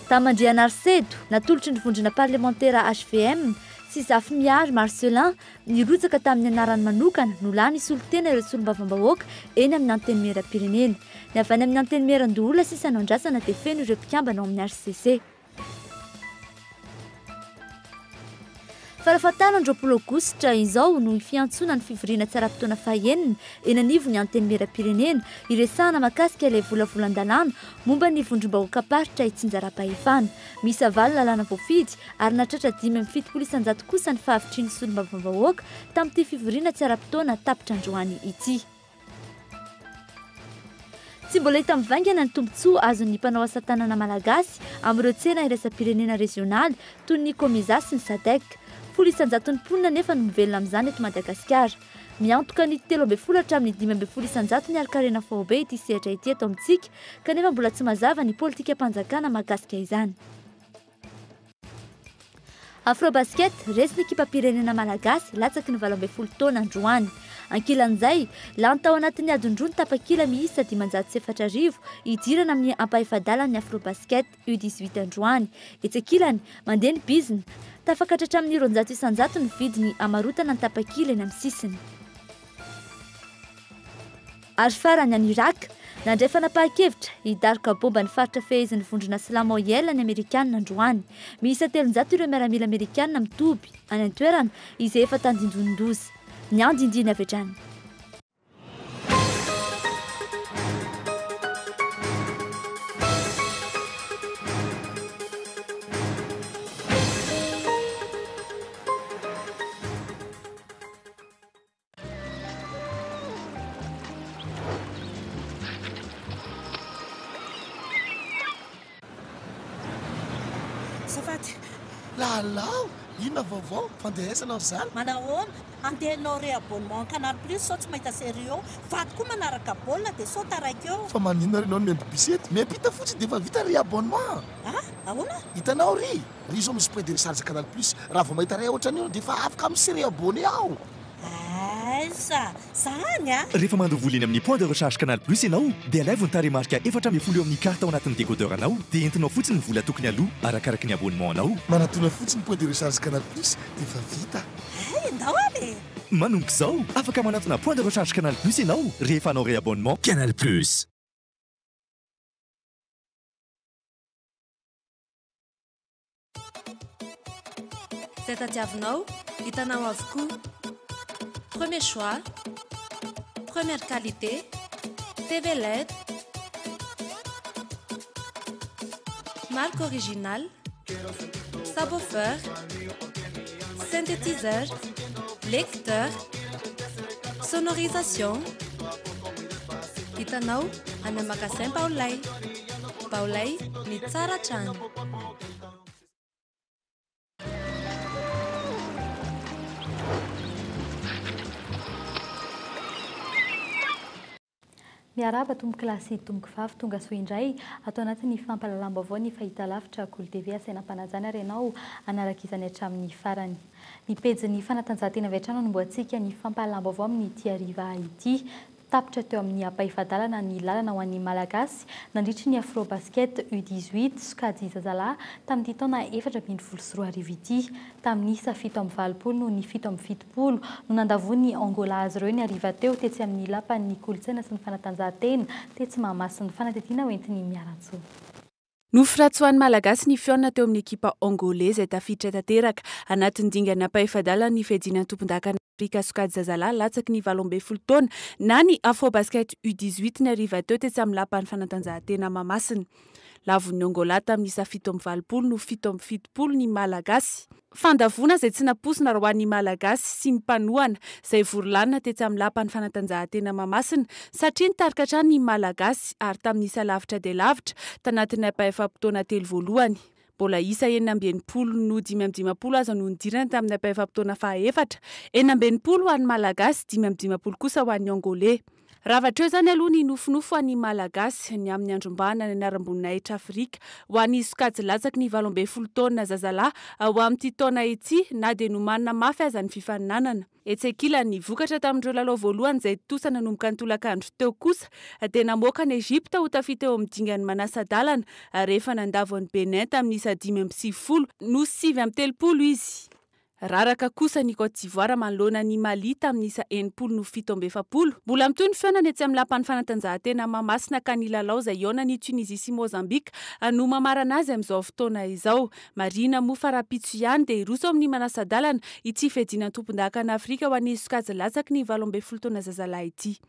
Tamandriana Arsedo natolotry ny vondrona parlementaire HVM sy Zafimiary Marcelin nirotsaka tamin'ny anarany manokana no lany isolotena ireo solombavambahoaka eny amin'ny anteny miera-pirenena. Ny avy any amin'ny anteny miaran-doholona sisa andrasana dia feno ireo mpikambana ao amin'ny RCC. Farafahatany androapolo aogositra izao no fiantsona ny fivoriana tsaram-potoana fahaenina eny anivon'ny anteny miera-pirenena iresahana mahakasika ilay volavolan-dalàna momba ny vondrom-bahoaka paritra itsinjara-pahefana. Misy avaly lalàna voafidy ary natratra 5.700 kosa ny fahavitriny solombavambahoaka tamin'ity fivoriana tsaram-potoana tapitra androany ity. Tsy mbola hita mivaingana ny tombontsoa azon'ny mpanao asa tanana malagasy amin'ireo tsena iraisam-pirenena rezionaly toy ny COMESA sy ny SADC. 100 mponina nefa no mivelona amin'izany eto Madagasikara. Miantoka ny 13 hatramin'ny 15 ny alkarena faobe ity sehatra ity eto amintsika kanefa mbola tsy mazava ny politika mpanjakana mahakasika izany. Afrobasket resy ny ekipa-pirenena malagasy latsaky ny 12 taona androany. Ankilan'izay, lany tao anatin'ny adin-droa ny tapakila miisa 504 idirana amin'ny ampahefadalan'ny Afrobasket U18 androany. Etsy ankilany, mandeha ny bizina, tafakatra hatramin'ny 200 ny vidiny amarotana ny tapakila eny amin'ny sisiny. Ary farany any Irak, nandray fanapahan-kevitra hidarika bomba ny faritra fehezin'ny vondrona Slamo-Yel ny Amerikanina androany. Miisa 300 ireo miaramila Amerikanina mitoby any an-toerana izay efa tandindon-dozy. Ny andindiny avy hatrany. Safady. Lalao, ina vaovao fandehasanao zany. Manahoana andehanao re abonnement Canal Plus sao tsy mahita série vaty koa manaraka baolina dia sao taraiky eo. Fa maninona renao ny mendibisety miampita fotsiny dia efa vita ry abonnement. Ahoana? Hitanao ry zao misy point de recharge Canal Plus raha vao mahita ray ohatran'io dia efa afaka amin'ny série abonné ao. Aiza, zany rehefa mandovoliny amin'ny point de recharge Canal Plus ianao dia alaivony taremarika 410 amin'ny carte ao anatin'ny décodeur anao dia entinao fotsiny ny vola tokony aloha arakaraky ny abonnement anao. Manatona fotsiny point de recharge Canal Plus dia efa vita. Ndao ale. Manonko izao afaka manatona point de recharge Canal Plus ianao rehefa anao réabonnement Canal Plus. Zay tadiavinao hitanao avokoa. Premier choix, première qualité, TV LED, marque originale, subwoofer, synthétiseur, lecteur, sonorisation. Hitanao any magasin Baolay. Baolay ny tsara trano. Miaraba tomboky lasy tomboky vavy tonga soa indray atao anatin'ny fampalalam-baovao ny fahita lavitra Cool TV asainam-panajana ary ianao anaraka izany hatramin'ny farany. Ny pejin'ny fanatanjahantena avy hatrany no mboantsika ny fampalalam-baovao amin'ny ity hariva ity. Tapitra teo amin'ny ampahefadalana ny lalana ho an'ny malagasy nandritry ny Afrobasket U18 sokajy zazalahy tamin'ity taona 2024 ity. Tamin'ny isa 7.20 no ny 7.70 no nandavony Angola azy ireo ny hariva teo tetsy amin'ny lapan'ny kolontsaina sy ny fanatanjahantena tetsy Mahamasina ny fanatetiana hoentiny miarantsoa. Nofiratsoan'ny malagasy ny fiona teo amin'ny ekipa angolaise tafiditra tanteraka anatin'ny dingana ampahefadalana ny fiadiana tompon-dakana Afrika sokajy zazalahy latsaky ny 12 taona na ny Afrobasket U18 ny hariva teo tetsy amin'ny lapan'ny fanatanjahantena Mahamasina. Lavon'ny Angola tamin'ny isa 7.20 no 7.70 ny malagasy. Fandavona izay tsy naposina roan'ny malagasy sy ny mpanohana izay vorolanina tetsy amin'ny lapan'ny fanatanjahantena Mahamasina satria nitarika hatrany ny malagasy ary tamin'ny isa lavitra dia lavitra tanatin'ny ampahefam-potoana telo voalohany. Mbola isa 9.20 no 5.20 aza no nidirana tamin'ny ampahefam-potoana fahaefatra, 9.20 ho an'ny malagasy, 5.20 kosa ho an'ny angolais. Ravatreo zany aloha ny nofinofo any malagasy ny amin'ny andrombana ny anaram-boninahitra Afrika ho an'ny sokajy latsaky ny 12 taona zazalahy ho amin'ity taona ity na dia nomanina mafy aza ny fifaninanana. Etsekila ny vokatra tamin'ireo lalao voalohany izay tosana nanomboka ny tolakandro teo kosa dia namoaka ny Egypta ho tafita eo amin'ny dingany manasa-dalana rehefa nandavo ny Benin tamin'ny 5 no 7-30 izy. Raraka kosa ny Côte d'Ivoire manoloana ny Mali tamin'ny 7-7. Mbola mitoy ny feonany etsy amin'ny lapan'ny fanatanjahantena Mahamasina ka ny lalao izay iona ny Tunisia sy Mozambika no mamarana azy amin'izao fotoana izao. Marina Mofarapitso ihany dia iroso amin'ny manasa-dalana ity fiadiana tompon-dakana Afrika ho an'ny sokajy latsaky ny 12 taona zazalahy ity.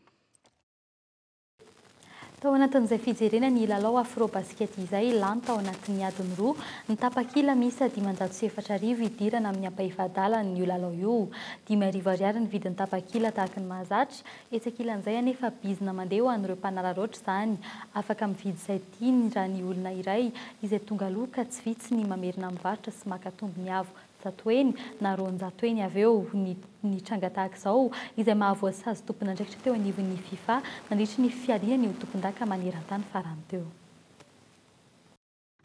Tao anatin'izay fijerena ny lalao afro-basket izay lany tao anatin'ny adiny roa ny tapakila miisa 504 idirana amin'ny ampaifadala ny lalao io. 5 ariary ny vidin'ny tapakila tahaka ny mahazatra. Etsekilan'izay anefa bizina mandeha ho an'ireo mpanararoatra izany. Afaka mividy izay tiany raha ny olona iray izay tonga aloha ka tsy vitsy ny mamerina mivarotra sy maka tombony avo. Zatoeny na roan-jatoeny avy eo ny tranga tahaka izao izay mahavoasazy tompon'andraikitra teo anivon'ny FIFA nandritra ny fiadina ny tompon-daka maneran-tany farany teo.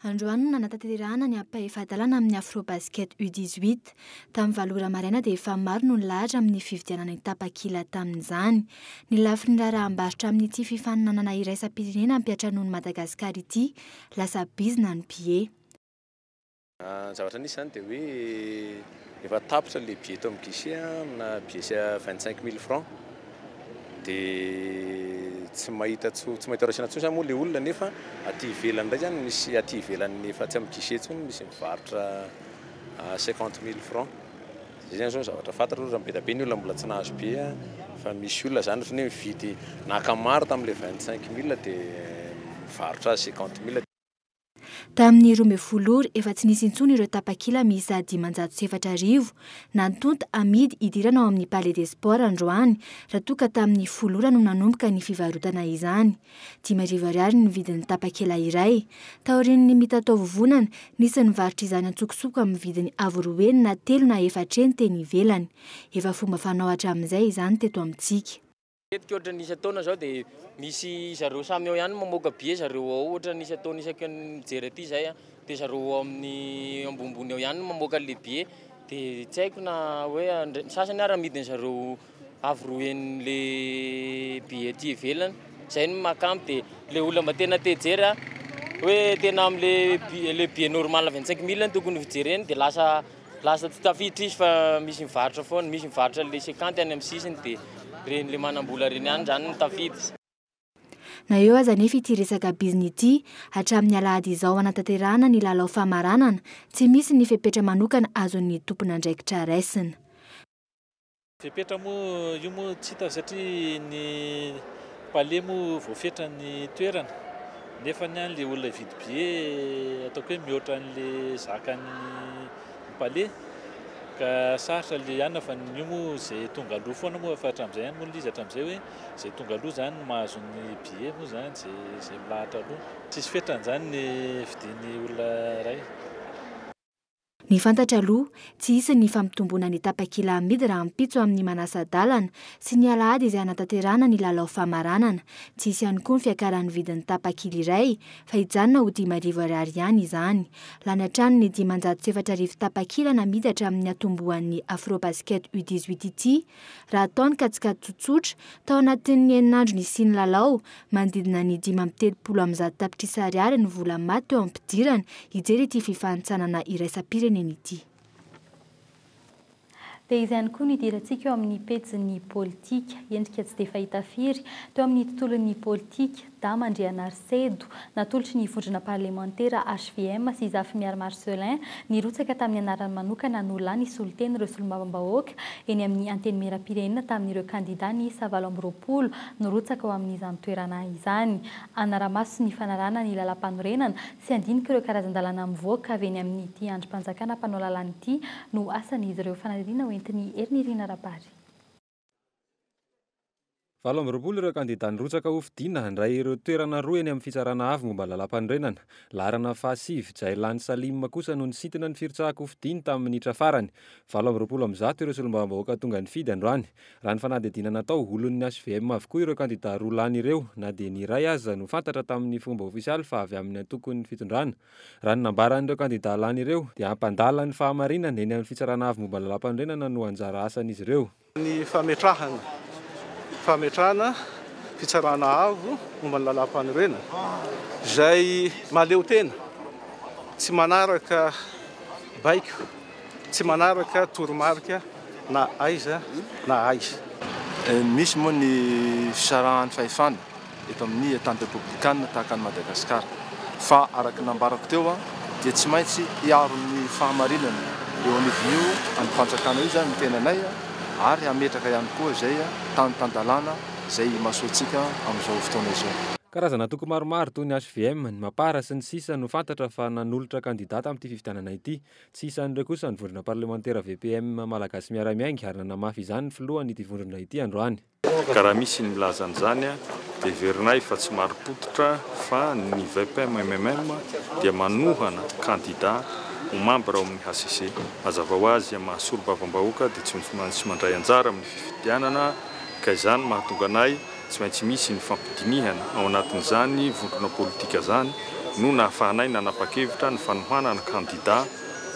Androany nanatanterahana ny ampaifadalana amin'ny afro-basket U18 tamin'ny valora maraina dia efa maro no nilahatra amin'ny fividianana ny tapakila tamin'izany. Ny lafiny raharaha-mbarotra amin'ity fifaninanana iraisam-pirenena ampiatra noho ny Madagasikara ity lasa bizina ny billet. Zavatra nisy izany dia hoe efa tapitra ilay billet tao amin'ny guichet amina billet 25 000 francs dia tsy mahita raisina intsony moa ilay olona nefa aty ivelany indray zany misy aty ivelany efa tsy amin'ny guichet intsony misy mivarotra 50 000 francs. Izay zany zao zavatra fantatra raha be dia be ny olona mbola tsy nahazo be fa misy olona zany fa mividy nakamaro tamin'ilay 25 000 dia mivarotra 50 000. Tamin'ny 12 efa tsy nisy intsony ireo tapakila miisa 504 nantonta amidy idirana ao amin'ny Palais des Sports androany raha toa ka tamin'ny 10 no nanomboka ny fivarotana izany. 5 ariary ny vidin'ny tapakila iray. Taorian'ny mitatao vovonana nisy nivarotra izany antsokosoko amin'ny vidiny avo 2 na 3 na 4 teny ivelany. Efa fomba fanao hatramin'izay izany teto amintsika. Matetika ohatra nisy ataona zao dia misy zareo samy ao ihany mamoaka billet zareo ao ohatra nisy ataona isaky ny mijery aty izay dia zareo amin'ny ambonimbony ao ihany mamoaka le billet dia tsy haiko na hoe sasany ary amidiny zareo avo 2 le billet aty ivelany izay no mahakamo dia le olona mba tena te jery hoe tena amin'le billet normal 25 000 tokony fijereny dia lasa tsy tafiditra izy fa misy mivarotra foana, misy mivarotra le 50 any amin'ny sisiny dia reny le manam-bola reny ihany zany no tafidy. Na eo aza nefa ity resaka bizina ity hatramin'ny alahady izao anatanterahana ny lalao famaranana tsy misy ny fepetra manokana azon'ny tompon'andraikitra raisina. Fepetra moa io moa tsy hita satria ny palais moa voafetra ny toerana nefa ny any le olona vidy billet ataoko hoe mihoatra an'le zakany palais ka sarotra le ihany fa io moa izay tonga aloha foana moa fa hatramin'izay ihany moa liza hatramin'izay hoe izay tonga aloha zany mahazo ny billet moa zany izay milahatra aloha. Tsisy fetrany ny vidian'ny olona iray. Ny fantatra aloha tsy hisy ny fampitomboana ny tapakila amidy raha ampitso amin'ny manasa-dalana sy ny alahady izay anatanterahana ny lalao famaranana. Tsy hisy ihany koa ny fiakaran'ny vidin'ny tapakila iray fa hijanona ho 5 ariary ihany izany. Lany hatrany ny 504 tapakila namidy hatramin'ny atombohan'ny afro-basket U18 ity raha ataony katsika tsotsotra tao anatin'ny 9 andro nisiany lalao manodidina ny 530 tapitrisa ariary ny vola maty eo ampidirana hijery ity fifanitsanana iraisam-pirenena ity. Dia izay ihany koa ny idirantsika eo amin'ny pejin'ny politika endrika tsy dia fahita firy teo amin'ny tontolon'ny politika Damandriana Arsedo natolotry ny vondrona parlementera HVM sy Zafy Miary Marcelin nirotsaka tamin'ny anarany manokana nolahy ny soliteny ireo solombavambahoaka eny amin'ny anteny meram-pirenena tamin'ireo kandida ny 7 nirotsaka ao amin'izany toerana izany. Anaramaso ny fanarana ny lalam-panorenana sy andinika ireo karazan-dalana mivoaka avy eny amin'ity androm-panjakana mpanao lalàna ity no asan'izy ireo fanadina hoentin'ny Ernirina Rabary. 20 ireo kandida nirotsaka ho fidina ndray ireo toerana roa eny amin'ny fitsarana avy momba lalam-panorenana. Larana fahasivy Jailany Salim kosa no nisintona ny firotsahako ho fidiny tamin'ny minitra farany. 20 am'zato ireo solombavambahoaka tonga nifidy androany. Raha ny fanadihadiana natao olon'ny HVM avokoa ireo kandida roa lany ireo, na dia ny iray aza no fantatra tamin'ny fomba ofisialy fa avy amin'ny antokony fitondrana. Raha ny nambaran'ireo kandida lany ireo dia hampandala ny fahamarinana eny amin'ny fitsarana avy momba lalam-panorenana no anjara asan'izy ireo. Ny fametrahana fitsarana avo momba ny lalam-panorenana izay maleo tena, tsy manaraka baiko, tsy manaraka toromarika na aiza na aiza. Misy moa ny fisarahan'ny fahefana eto amin'ny état républicaine tahaka ny Madagasikara, fa araka nambarako teo dia tsy maintsy hiaro ny fahamarinana eo anivon'io any-panjakana io zany ny tenanay, ary hametraka ihany koa izay tany-tandalana izay mahasoantsika amin'izao fotoana izao. Karazana toko maromaro toy ny HVM, ny Mapara sy ny sisa no fantatra fa nanolotra kandidata amin'ity fifidianana ity. Tsy isan'ireo kosa ny vondrona parlementaire VPM malagasy miara-miainga ary nanamafy izany ny filohan' ity vondrona ity androany. Karaha misy ny milazan'izany dia verinay fa tsy mari-pototra fa ny VPM MMM dia manohana kandida ho membre ao amin'ny HCC. Mazava ho azy mahasolo-bavambahoaka dia tsy maintsy mandray anjara amin'ny fifidianana, ka izany mahatonga anay tsy maintsy misy ny fampidinihana ao anatin'izany vondrona politika zany no nahafahanay nanapa-kevitra ny fanohanana kandida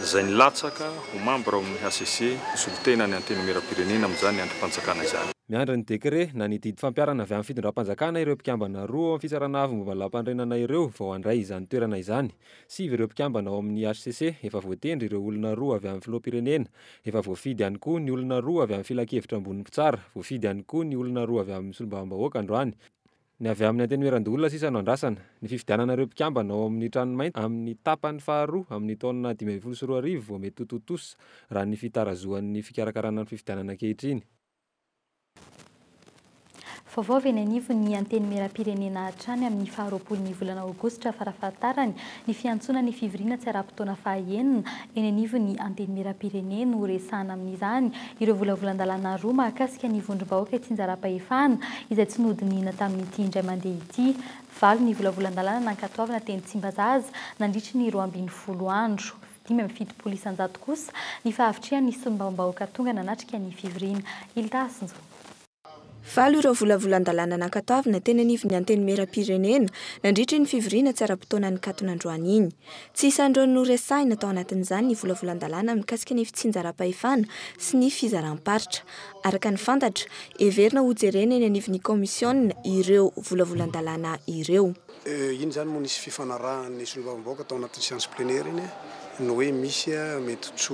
izay nilatsaka ho membre ao amin'ny HCC solotena ny antenimieram-pirenena amin'izany androm-panjakana izany. Miandry ny dekret na ny didy fampiarana avy amin'ny fitondram-panjakana ireo mpikambana roa amin'ny fitsarana avy momba lalam-panorenana ireo vao handray izany toerana izany. Sivy ireo mpikambana ao amin'ny HCC efa voatendry ireo olona roa avy amin'ny filoham-pirenena, efa voafidy ihany koa ny olona roa avy amin'ny filakevitra ambony mpitsara, voafidy ihany koa ny olona roa avy amin'ny solombavambahoaka androany. Ny avy amin'ny antenimieran-doholona sisa no andrasana. Ny fifidianana ireo mpikambana ao amin'ny Tranomainty amin'ny tapany faharoa amin'ny taona 2024 vao mety tototosa raha ny fitarazoan'ny fikarakarana ny fifidianana ankehitriny. Vaovao eny anivo ny antenimieram-pirenena hatrany amin'ny 20 volana aogositra farafahatarany ny fiantsoana ny fivoriana tsy ara-potoana fahaenina eny anivo ny antenimieram-pirenena ho resahana amin'izany ireo volavolan-dalàna roa mahakasika ny vondrom-bahoaka tsinjaram-pahefana izay tsy nodinina tamin'ity indray mandeha ity. 20 ny volavolan-dalàna nankatoavana teny Tsimbazaza nandritry ny 20 andro. 5 isan-jato kosa ny fahavitrihan'ny solombavambahoaka tonga nanatrika ny fivoriana. Ildasinjo. 20 ireo volavolan-dalàna nankatoavana teny anivon'ny antenimieram-pirenena nandritry ny fivoriana tsy ara-potoana ny katonandroany iny. Tsy isan'ireo no resahina tao anatin'izany ny volavolan-dalàna mikasika ny fitsinjaram-pahefana sy ny fizaram-paritra. Araka ny fantatra, heverina ho jerena eny anivon'ny komisiona ireo volavolan-dalàna ireo. Iny zany moa nisy fifanarahan'ny solombavambahoaka tao anatin'ny séance plénière iny no hoe misy mety tsy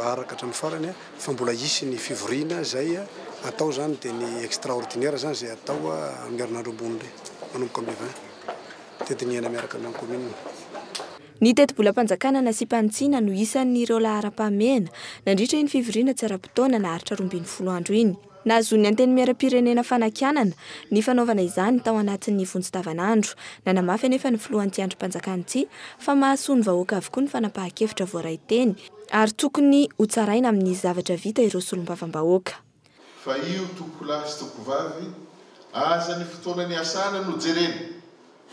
araka hatramin'ny farany fa mbola isy ny fivoriana zay atao zany dia ny extraordinaire zany zay atao amin'ny herinandro ambony manomboka amin'ny 20 tetiniana miaraka amin'ny commune. Ny teti-bolam-panjakana na Sipantsina no isan'ireo lahara-pahamehana nandritra ny fivoriana tsy ara-potoana naharitra 20 andro iny. Nahazoan'ny antenimieram-pirenena fanakianana ny fanaovana izany tao anatin'ny vonjy-davanandro. Nanamafy anefa ny filohan'ity androm-panjakana ity fa mahasoa ny vahoaka avokoa ny fanapahan-kevitra voaray-teny ary tokony ho tsaraina amin'ny zavatra vita ireo solombavambahoaka. Fa io toko lahy sy toko vavy aza ny fotoana ny asana no jerena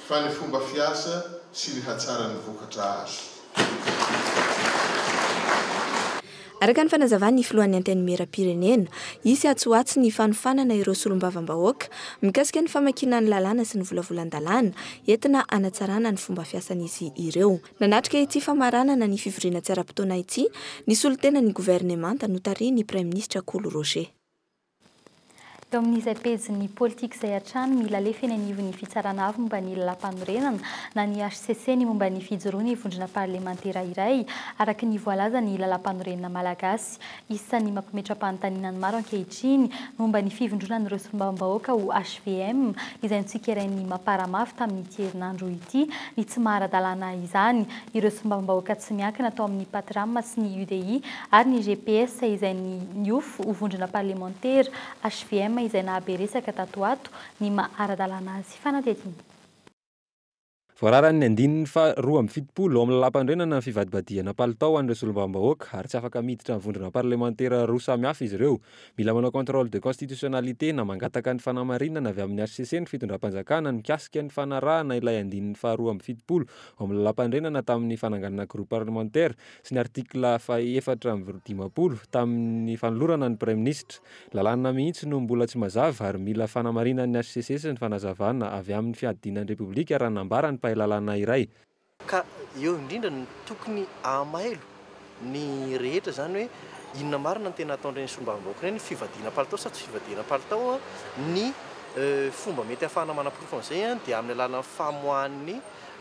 fa ny fomba fiasa sy ny hatsara ny vokatra azo. Araka ny fanazavan'ny filohan'ny antenimieram-pirenena, isy atsoatsy ny fanofanana ireo solombavambahoaka mikasika ny famakiana ny lalàna sy ny volavolan-dalàna entina hanatsarana ny fomba fiasan'izy ireo. Nanatrika ity famaranana ny fivoriana tsy ara-potoana ity ny solotena ny gouvernemanta notarian'ny Prime Ministre Kolo Roger. Eo amin'izay pejy politika izay hatrany mila lefa eny anivon'ny fitsarana avy momba ny lalam-panorenana na ny HCC ny momba ny fijoroana ny vondrona parlementera iray araka ny voalaza ny lalam-panorenana malagasy. Isan'ny mampimetra-panontaniana ny maro ankehitriny momba ny fivondrona n'ireo solombavambahoaka ho HVM izay notsikerain'ny mamparamafy tamin'ity herinandro ity ny tsy mahara-dalàna izany. Ireo solombavambahoaka tsy miankina tao amin'ny Patram sy ny UDI ary ny GPS izay ny UF ho vondrona parlementera HVM izay nahaberesaka tato ato ny maha-ara-dalàna azy fanadihadiana. voararany andininy fa 2.70 ao amin'ny lalam-pandrenana ny fivadibadiana palitao an'ireo solombam-bahoaka ary tsy afaka miditra amin'ny vondrona parlementaire roa samihafa izy ireo. Mila manao contrôle de constitutionnalité na mangataka ny fanamarinana avy amin'ny HCC ny fitondram-panjakana ny mikasika ny fanarahana ilay andininy fa 2.70 ao amin'ny lalam-pandrenana tamin'ny fananganana groupe parlementaire sy ny artikla fa 4.10 tamin'ny fanolorana ny prime ministre. Lalàna mihitsy no mbola tsy mazava ary mila fanamarinana ny HCC sy ny fanazavana avy amin'ny fiadinan'ny repoblika raha nambarany lalàna iray. Ka eo indrindra ny tokony amailo ny rehetra zany hoe inona marina ny tena ataon'ireny solombam-bahoaka ireny fivadiana palitao sa tsy fivadiana palitao ny fomba mety ahafahana manam-porofo an'izay dia amin'ny alalan'ny famoahan'ny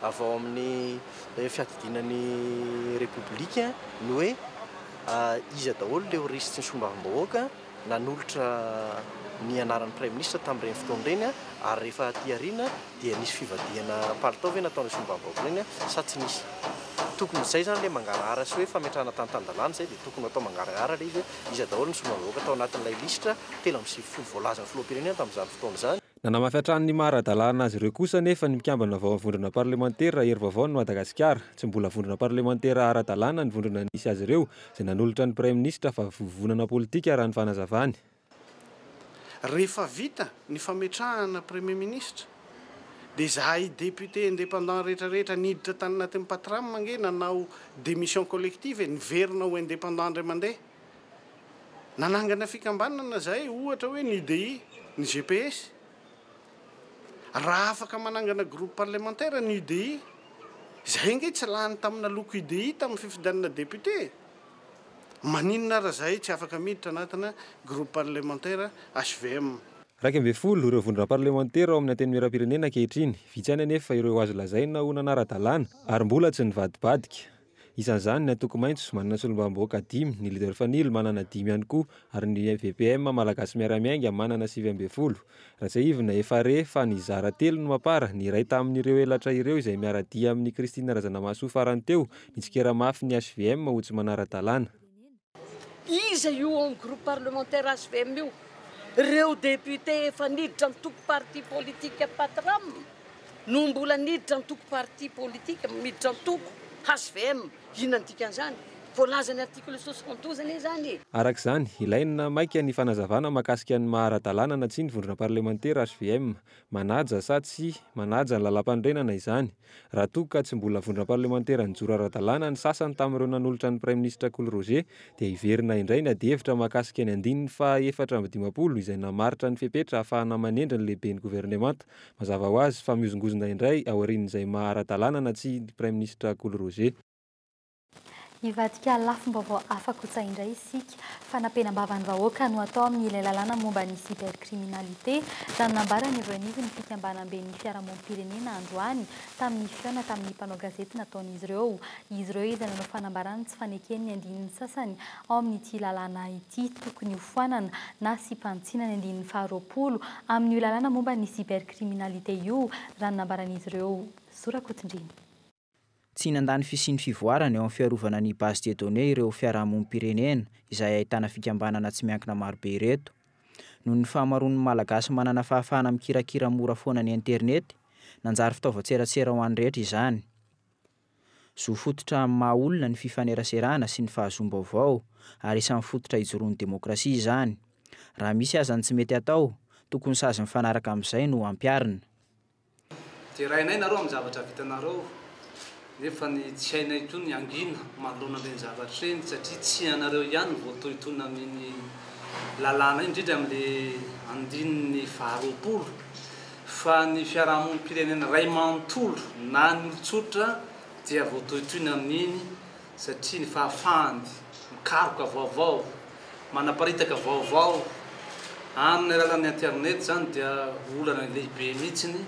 avy ao amin'ny fiadidinan'ny repoblika ny hoe iza daholo le horisitry ny solombam-bahoaka nanolotra ny anaran'ny prime ministre tamin'ireny fotoana ireny ary rehefa aty aoriana dia nisy fivadiana palitao ve nataon'ny solombam-bahoaka ireny sa tsy nisy. Tokony izay zany le mangarahara sy hoe fametrahana tany-tany-dalàna izay dia tokony atao mangarahara le izy iza daholo ny solombam-bahoaka atao anatin'ilay listra 7 voalazan'ny filoham-pirenena tamin'izany fotoana izany. Nanamafiatran'ny maharadalàna azy ireo kosa nefa ny mikambana vao amin'ny vondrona parlementaire hery vaovao ny Madagasikara. Tsy mbola vondrona parlementaire ara-dalàna ny vondrona nisy azy ireo izay nanolotra ny prime ministre fa vovonana politika raha ny fanazavany. Rehefa vita ny fametrahana premier ministre dia zahay député indépendant rehetrarehetra niditra tany anatin'ny patram mange nanao démission collective niverina ho indépendant indray mandeha nanangana fikambanana zahay ohatra hoe ny UDI ny GPS raha afaka manangana groupe parlementaire ny UDI zay nge tsy lany tamina loko UDI tamin'ny fifidianana député maninona raha zahay tsy afaka miditra anatina groupe parlementaire HVM. 20 ireo vondrona parlementaire ao amin'ny anteny miram-pirenena ankehitriny vitsy any anefa ireo azo lazaina ho nanara-dalàna ary mbola tsy nivadibadika. Isan'izany ny atoko maintso manana solombam-bahoaka 5, ny leader fanily manana 5 ihany koa ary ny VPM malagasy miaramiainga manana 9. Ratsahivina efa re fa ny zara telo no mapara ny iray tamin'ireo elatra ireo izay miaradia amin'ny Kristina Razanamaso farany teo nitsikera mafy ny HVM ho tsy manara-dalàna. Iza io amin'ny groupe parlementaire HVM io ireo député efa niditra mitoko parti politique patram no mbola niditra mitoko parti politique miditra mitoko HVM inona ny dikan'izany voalaza ny article 72 anie zany. Arak'izany ilaina maika ny fanazavana mahakasika ny maharadalàna na tsy ny vondrona parlementaire HVM manaja sa tsy manaja ny lalam-pandrenana izany. Raha toa ka tsy mbola vondrona parlementaire nijoro ara-dalàna ny sasany tamin'ireo nanolotra ny prime ministre Cool Roger dia iverina indray ny adihevitra mahakasika ny andininy fa 4.10 izay namaritra ny fepetra ahafahana manendra ny lehiben'ny gouvernemanta. Mazava ho azy fa miozongozona indray aorian'izay maharadalàna na tsy prime ministre Cool Roger. Ivadika lafim-baovao afaka hotsaindray isika fanampenam-bavan'ny vahoaka no atao amin'ilay lalàna momba ny cybercriminalité izany nambarany ireo anizy ny fikambanam-ben'ny fiarahamonim-pirenena androany tamin'ny fiona tamin'ny mpanao gazety nataon'izy ireo. Izy ireo izy nanao fanambarany tsy fanekeny ny andinin'ny sasany ao amin'ity lalàna ity tokony hofoanana na sy mpantsiana ny andinin'ny 20 amin'io lalàna momba ny cybercriminalité io raha nambaran'izy ireo. Sorakotindriny. Tsy nandany fisiany fivoarana eo amin'ny fiarovana ny base de données ireo fiarahamonim-pirenena izay ahitana fikambanana tsy miankina marobe ireto. Noho ny fahamaroan'ny malagasy manana fahafahana mikirakira mora foana ny internet, nanjary fitaovan-tserasera ho an'ny rehetra izany. Zo fototra maha olona ny fifaneraserana sy ny fahazom-baovao ary isan'ny fototra hijoroan'ny demokrasia izany. Raha misy azany tsy mety atao, tokony sazy mifanaraka amin'izay no ampiarina. Terainay nareo amin'ny zavatra vitanareo. Nefa ny tsy hainay toy ny angina manoloana ireny zavatra ireny satria tsy anareo ihany voatohitoina amin'ny lalàna indrindra amin'ilay andininy 20 fa ny fiarahamonim-pirenena ray manontolo na ny olon-tsotra dia voatohitoina amin'iny satria ny fahafahany mikaroka vaovao manaparitaka vaovao amin'ny alalan'ny internet zany dia olana lehibe mihitsiny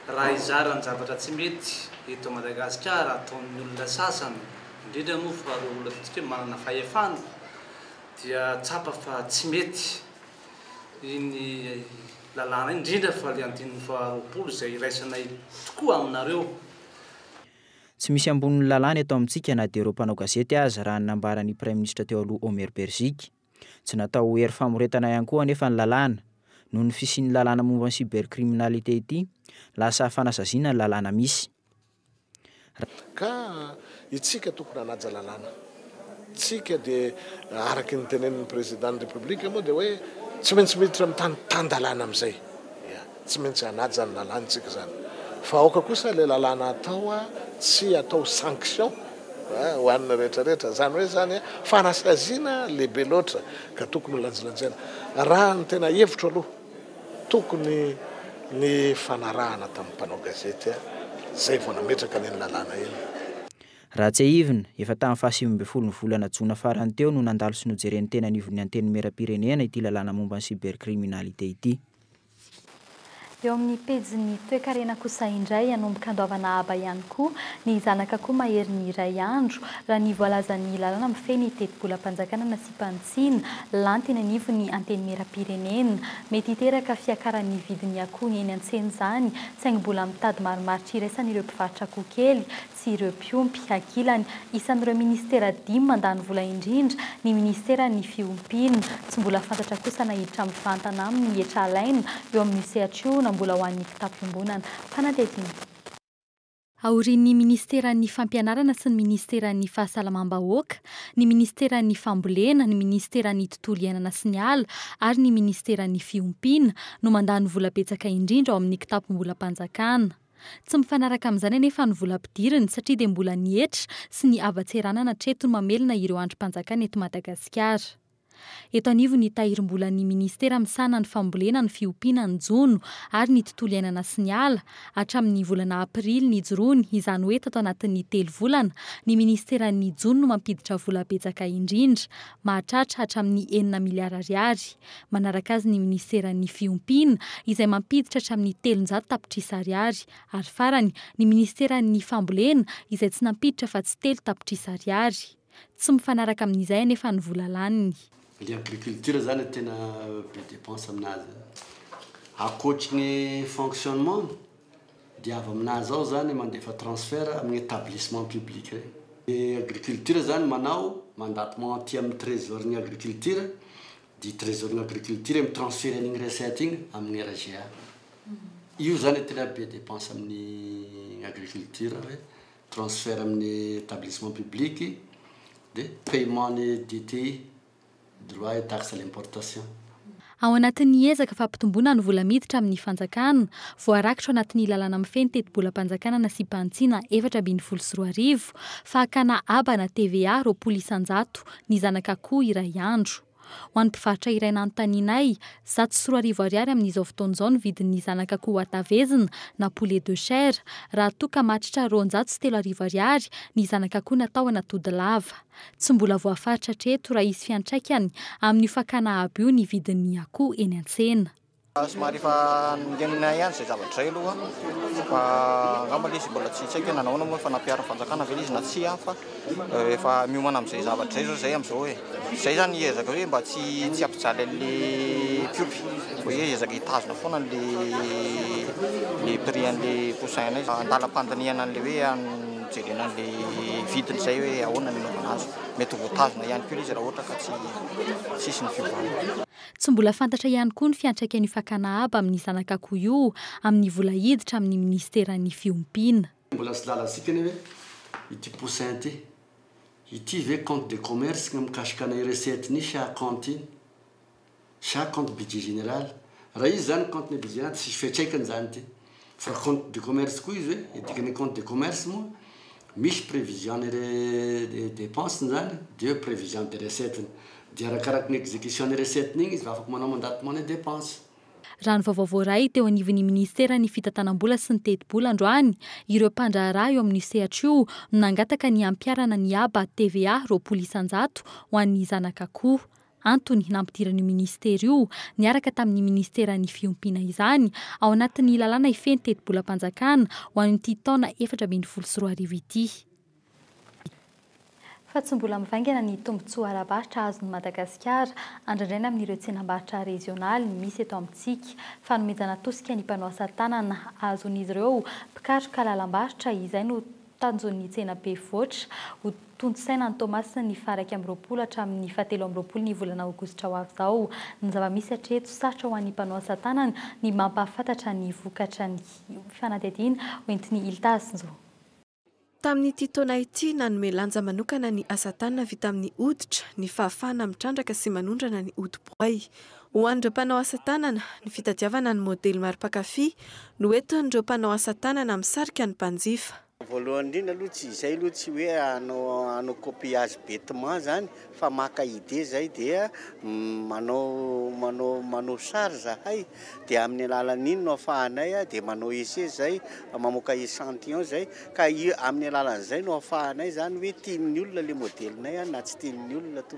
raha izara ny zavatra tsy mety eto Madagasikara ataon'ny olona sasany indrindra moa fa ireo olona fitsika manana fahefana dia tsapa fa tsy mety iny lalàna indrindra fa le andininy 20 izay iraisanay tokoa aminareo. Tsy misy ambonin'ny lalàna eto amintsika na dia ireo mpanao gazety aza raha nambaran'ny prime ministre teo aloha Omer Berzika. Tsy natao hery famoretana ihany koa anefa ny lalàna noho ny fisian'ny lalàna momba ny cybercriminalité ity lasa fanasaziana ny lalàna misy. ka itsika tokony anaja lalàna tsika dia araky ny tenen'ny président de république moa dia hoe tsy maintsy miditra amin'ny tan-dalàna amin'izay tsy maintsy anaja ny lalàna tsika zany fa aoka kosa le lalàna atao tsy atao sanction ho an'ny rehetrarehetra zany hoe zany fanasaziana lehibe loatra ka tokony lanjalanjaina raha ny tena hevitro aloha tokony ny fanarahana tamin'ny mpanao gazety zay vao nametraka ny lalàna iny raha tsy ahivina efa tamin'ny fahasivy-ambin'ny ny volana jona farany teo no nandalo sy nojeren'ny tena anivon'ny anteny mera-pirenena ity lalàna momba ny cybercriminalité ity. Eo amin'ny pejiny toe-karena kosa indray anomboka andoavana aba ihany koa ny zanaka koa mahery ny iray andro raha ny voalazan'ny lalàna mifeny teti-bolam-panjakana na sipantsina lanty ny anivo ny anteny mera-pirenena mety hiteraka fiakaran'ny vidin'ny akoho ny eny an-tsena izany saingy mbola mitady marimaritra iraisan'ireo mpivarotra akoho kely sy ireo mpiompy ankilany isan'ireo ministera 5 mandany vola indrindra ny ministera ny fiompiana tsy mbola fantatra kosa na hiditra mivantana amin'ny hetra alaina eo amin'ny sehatrio na mbola ho an'ny kitapombonana fanadetiny. Aorian'ny ministeran'ny fampianarana sy ny ministeran'ny fahasalamam-bahoaka, ny ministeran'ny fambolena, ny ministeran'ny tontolo iainana sy ny ala ary ny ministeran'ny fiompiana no mandany vola betsaka indrindra ao amin'ny kitapom-bolam-panjakana. Tsy mifanaraka amin'izany anefa ny volam-pidiriny satria dia mbola nihetra sy ny avatseranana hatreto no mamelona ireo androm-panjakana eto Madagasikara. Eto anivo ny tahirim-bola ny ministera misana ny fambolena ny fiompiana ny jono ary ny tontolo iainana sy ny ala hatramin'ny volana aprily ny joroany izany hoe tato anatin'ny 3 volana ny ministeran'ny jono no mampiditra vola betsaka indrindra mahatratra hatramin'ny 9 miliara ariary manaraka azy ny ministeran'ny fiompiana izay mampiditra hatramin'ny 300 tapitrisa ariary ary farany ny ministeran'ny fambolena izay tsy nampiditra fa tsy 3 tapitrisa ariary tsy mifanaraka amin'izay anefa ny vola laniny. Ny agriculture zany tena be dépense aminazy akoatry ny fonctionnement dia avy aminazy ao zany mandefa transfert amin'ny établissement public regny agriculture zany manao mandatement ty amin'ny trésor ny agriculture di trésor ny agriculture mitransférer an'igny recette igny amin'ny RGA io zany tena be dépense amin'ny agriculture hoe transfert amin'ny établissement public de paiement ny DTI droit et taxe à l'importation. Ao anatin'ny ezaka fampitomboana ny vola miditra amin'ny fanjakana, voarakitra ao anatin'ny lalàna mifeny teti-bolam-panjakana na sipantsina 4.2 fa hakana aba na TVA 20 isan-jato ny zanaka akoho iray andro. Ho an'ny mpivarotra iray nanontanianay 7.4 ariary amin'izao fotoan'izao ny vidin'ny zanaka akoho atavezina na poulet de chair raha toa ka matritra 203 ariary ny zanaka akoho natao anatody lava. Tsy mbola voafaritra hatreto raha isy fiantraikany amin'ny fakana aby io ny vidin'ny akoho eny an-tsena. Somary efa ningenina ihany izay zavatra izay aloha fa angamba ilay izy mbola tsy haiko nanahoana moa fa nampiarana fanjakana ve izy na tsy fa efa miomana amin'izay zavatra izay zao zay amin'izao hoe zay zany ezaka hoe mba tsy ampijaly an'ilay piopy hoe ezaka hitazona foana le prix an'ilay poussin izy andalam-pandaniana an'ilay hoe jerena an'ilay vidiny izay hoe ahoana ny naovana azy mety voatazona ihany koa izy raha ohatra ka tsisy ny fiovana. Tsy mbola fantatra ihany koa ny fiantraikan'ny fakana aba amin'ny zanaka akoho io amin'ny vola hiditra amin'ny ministeran'ny fiompiana. Mbola sy lalasika ny hoe ity poussin ty ity ve compte de commerce ny mikasikana recette ny chaque compte iny chaque compte budget général raha izy zany compte ny budget général tsy fiantraikany zany ty fa compte de commerce koa izy hoe edikany compte de commerce moa misy prévision ny dépense zany de prévision de recette dia arakaraky ny exécution ny recette igny izy afaka manao mandatement ny dépense. Raha ny vaovao ray teo anivon'ny ministera ny fitantanam-bola sy ny teti-bola androany ireo mpandraharaha eo amin'ny sehatrio no nangataka ny ampiarana ny aba TVA 20 isan-jato ho an'ny zanaka akoho. Antony nampidiran'io ministera io niaraka tamin'ny ministeran'ny fiompiana izany ao anatin'ny lalàna ifeny teti-bolam-panjakana ho an'ity taona 2024 ity. Fa tsy mbola mivaingana ny tombontsoa ara-barotra azon'ny Madagasikara andrandraina amin'ireo tsenam-barotra regionaly misy eto amintsika fanomezana tosika ny mpanao asa tanana azon'izy ireo mpikaroka lalam-barotra izay no tanjon'ny tsena be voatra ho tontosaina ny Tomasina ny faraky amin'ny 20 hatramin'ny 17 ny volana aogositra ho avy izao ny zava-misy hatreto sarotra ho an'ny mpanao asa tanana ny mampahafantatra ny vokatra ny fanadihadiana hoentin'ny Iltasinjo. tamin'ity taona ity nanome lanja manokana ny asa tanana vita amin'ny hoditra ny fahafahana mitrandraka sy manondrana ny hodi-boay ho an'ireo mpanao asa tanana ny fitadiavana ny modely maro mpakafy no entin'ireo mpanao asa tanana misarika ny mpanjifa. Voalohany indrindra aloha tsy izay aloha tsy hoe anao copiage bêtement zany fa maka idée zay dia manao sary zahay dia amin'ny alalan'iny no afahanay dia manao essai zay mamoaka échantillon zay ka amin'ny alalan'izay no afahanay zany hoe tian'ny olona le modelinay na tsy tian'ny olona to.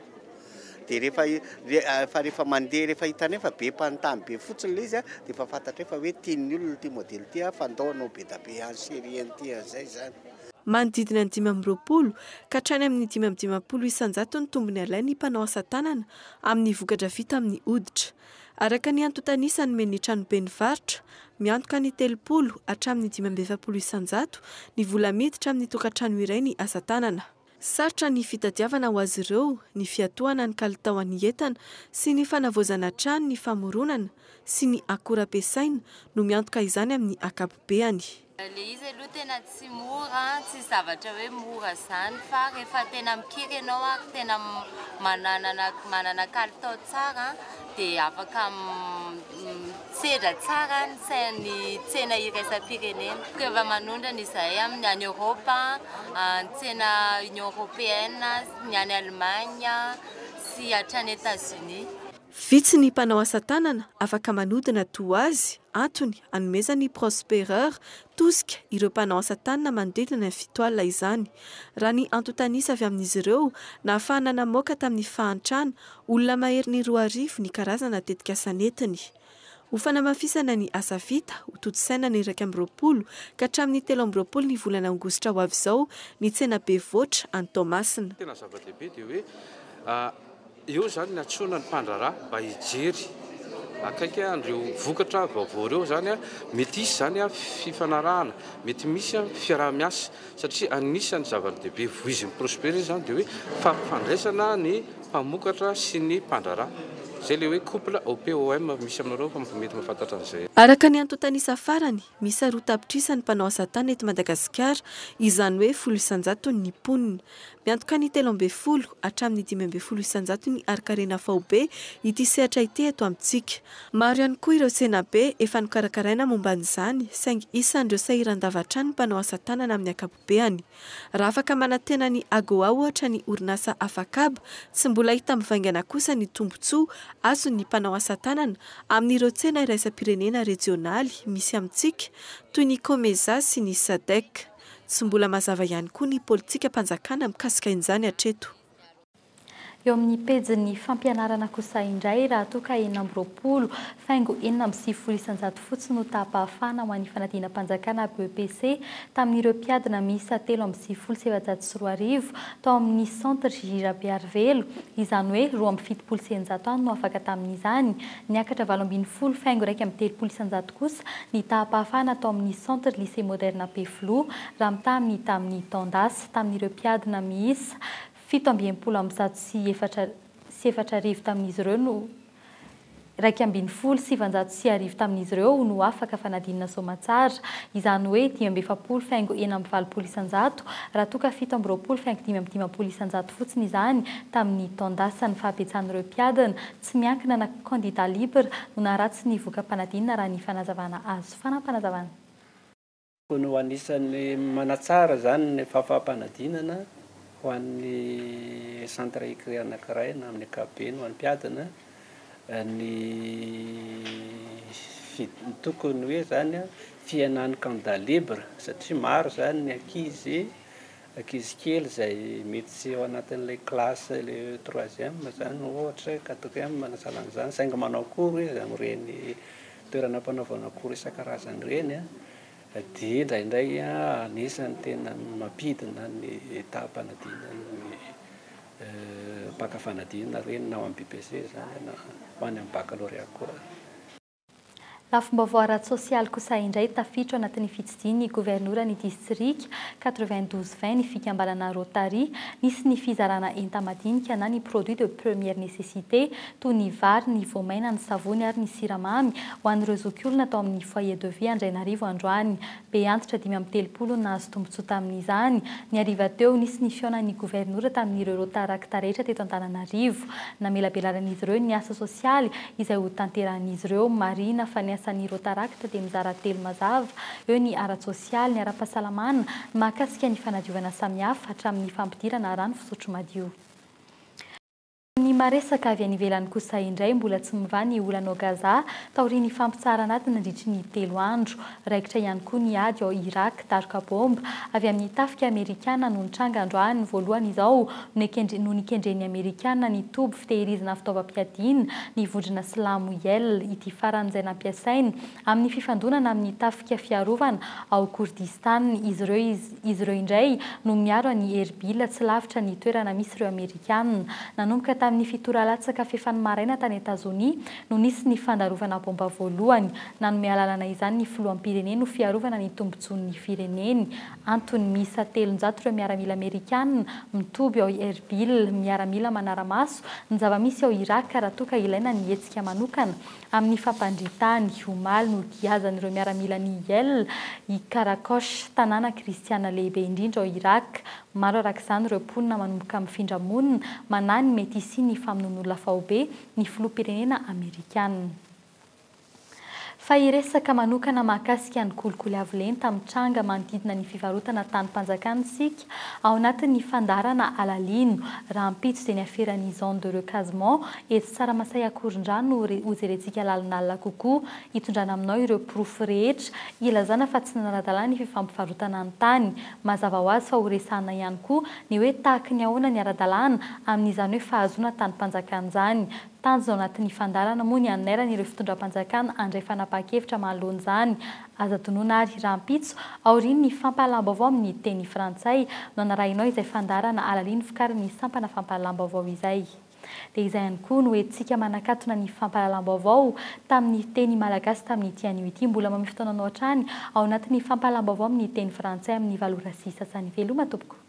Dia rehefa mandeha rehefa hitanay fa be mpanontany be fotsiny le izy dia efa fantatra fa hoe tian'ny olona ty modely ty fandaonao be da be en série ty zay zany. Manodidina ny 520 ka hatrany amin'ny 550 isan-jato ny tombony alainy mpanao asa tanana amin'ny vokatra vita amin'ny hoditra. Araka ny antotanisany menitra ny benivaritra miantoka ny 30 hatramin'ny 570 isan-jato ny vola miditra amin'ny tokantrano iray ny asa tanana. Sarotra ny fitadiavana ho azy ireo ny fiatohana ny kalitao ny entana sy ny fanavoazana trano ny famoronana sy ny akora ampiasaina no miantoka izany amin'ny akapobeany. Le izy aloha tena tsy mora, tsy zavatra hoe mora zany fa rehefa tena mikiry ianao ary tena manana kalitao tsara dia afaka sedra tsara ny tsena iraisam-pirenena. Rehefa manondrana izahay amin'ny any Europa, ny tsena Union Européenne, ny any Allemagne sy hatrany États-Unis. Vitsy ny mpanao asa tanana afaka manodina toa azy antony anomezany prospereur tosika ireo mpanao asa tanana manodidina ny fitoalina izany. Raha ny antotanisa avy amin'izy ireo na afahana namoaka tamin'ny fahantrana olona mahery ny 2,000 ny karazana tetika asanetiny. Ho fanamafisana ny asa vita ho totosaina ny 20 ka hatramin'ny 13 ny volana aogositra ho avy izao ny tsena be voatra any Tomasina. Tena zava-dehibe dia hoe eo zany ny atsona ny mpandraraha mba hijery akaiky an'ireo vokatra vaovao reo zany mety isy zany fifanarahana mety misy fiaraha-miasa satria anisan'ny zava-dehibe voizin'ny prospérer zany dia hoe fampifandraisana ny mpamokatra sy ny mpandraraha. Zay le hoe couple OPOM misy aminareo fa mety mahafantatra an'izay. Araka ny antotanisa farany misy aroa-tapitrisany mpanao asa tanana eto Madagasikara izany hoe 10 isan-jato ny ponina. Miantoka ny 13 hatramin'ny 15 isan-jato ny arikarena faobe ity sehatra ity eto amintsika. Maro ihany koa ireo tsena be efa nokarakaraina momba an'izany saingy isan'ireo sahiran-davatra ny mpanao asa tanana amin'ny akapobeany. Raha afaka manantena ny AGOA ohatra ny orinasa Afakab tsy mbola hita mivaingana kosa ny tombontsoa azo ny mpanao asa tanana amin'ireo tsena iraisam-pirenena regionaly misy amintsika toy ny COMESA sy ny SADC. Tsy mbola mazava ihany koa ny politika mpanjakana mikasika izany hatreto. Eo amin'ny pejy ny fampianarana kosa indray raha toa ka 20 faingo 7 isan-jato fotsiny no tapahafana ho an'ny fanadinam-panjakana BEPC tamin'ireo mpiadina miisa 3,704 tao amin'ny centre Jirabe Arvelo izany hoe 2,700 ano no afaka tamin'izany niakatra 7,0 faingo 1,30 isan-jato kosa ny tapahafana tao amin'ny centre lycée moderne Peflo raha mitamin'ny tamin'ny Tondasy tamin'ireo mpiadina miisa 7,4 sy 4 tamin'izy ireo no 2,7 sy 4 tamin'izy ireo no afaka fanadinana somatsara izany hoe 10,70 faingo 4,40 isan-jato raha toa ka 7,20 faingo 5,50 isan-jato fotsiny izany tamin'ny Tondasa ny fahabetsan'ireo mpiadina tsy miankina na candidat libre no naratsy ny voka-panadinana raha ny fanazavana azo fanampanazavana. No anisan'ny manatsara zany ny fahafanadinana ho an'ny centre écrit anankiray na amin'ny ankapobeny ho an'ny mpiadina ny tokony hoe zany fianan'ny candidat libre satria maro zany ny ankizy kely izay mety tsy ao anatin'ilay klasy le 3e zany ohatra 4e manasalan'izany saingy manao kory izy amin'ireny toerana mpanaovana kory isan-karazany ireny dia indraindray anisany tena mampidina ny etapam-panadinana ny mpaka-fanadinana reny na ao amin'ny BEPC zany na ho any amin'ny baccalauréat koa. Lafim-baovao ara-tsosialy kosa indray tafiditra anatin'ny fitsidiny ny gouvernoura ny distrika 9220 ny fikambanana Rotary nisy ny fizarana entamadinika na ny produit de première nécessité toy ny vary, ny voamaina, ny savony ary ny siramamy ho an'ireo zokiolona tao amin'ny foyer de vie Andrainarivo androany. Be antitra 530 nahazo tombontsoa tamin'izany. Ny hariva teo nisy ny fihaonan'ny gouvernoura tamin'ireo rotarakta rehetra teto Antananarivo. Namelabelan'izy ireo ny asa sosialy izay ho tanterahan'izy ireo marina fa ny asan'ny rotarakta dia mizara telo mazava eo ny ara-tsosialy, ny ara-pahasalamana mahakasika ny fanadiovana samihafa hatramin'ny fampidirana rano fisotro madio. Ny maresaka avy any ivelany kosa indray mbola tsy mivà ny olanao Gaza taorian'ny fampitsara anaty nandritra ny 3 andro. Raikitra ihany koa ny ady ao Irak daroka bomba avy amin'ny tafika Amerikana no nitranga androany. Voalohany izao no nikendren'ny Amerikana ny toby fitehirizana fitaovam-piadiana ny vondrona Slamoyel ity faran'izay nampiasainy amin'ny fifandonana amin'ny tafika fiarovana ao Kurdistan. Izy ireo indray no miaro ny Erbil tsy lavitra ny toerana misy ireo Amerikana. Nanomboka tamin'ny fitoralatsaka fefany maraina tany Etazonia no nisy ny fandarovana bomba voalohany. Nanome alalana izany ny filoham-pireneny ho fiarovana ny tombontsoan'ny fireneny. Antony misa 300 ireo miaramila Amerikana mitoby ao Erbil, miaramila manara-maso ny zava-misy ao Irak raha toa ka ilaina ny hetsika manokana amin'ny fampandritany. Omaly no giazan'ireo miaramila ny Yel, i Karakosh, tanàna kristiana lehibe indrindra ao Irak. Maro arak'izany ireo mponina manomboka mifindra monina manany mety isi ny famonoan'olona fahobe ny filoham-pirenena Amerikana. Fa iresaka manokana mahakasika ny kolikoly avo lenta mitranga manodidina ny fivarotana tany-panjakana sika ao anatin'ny fandarana Alalino. Raha ampitso dia ny aferan'ny zone de recasement eto Tsaramasay Akorondrano ho jerentsika lalinalina kokoa hitondrana aminao ireo pirofo rehetra. Ilazana fa tsy nara-dalàna ny fifampivarotana ny tany. Mazava ho azy fa ho resahana ihany koa ny hoe tahaka ny ahoana ny ara-dalàna amin'izany hoe fahazoana tany-panjakana izany. Tanjo ao anatin'ny fandarana moa ny anerana ireo fitondram-panjakana andray fanapa-kevitra manoloana izany. Aza tonoana ary raha ampitso aoriany ny fampahalam-baovao amin'ny teny frantsay no anarahinao izay fandarana Alalino fikarin'ny sampana fampahalam-baovao izay. Dia izay ihany koa no hoentsika manakatona ny fampahalam-baovao tamin'ny teny malagasy tamin'ny tianio ity. Mbola mamefy fotoananao hatrany ao anatin'ny fampahalam-baovao amin'ny teny frantsay amin'ny valorasy sasany veloma tompoko.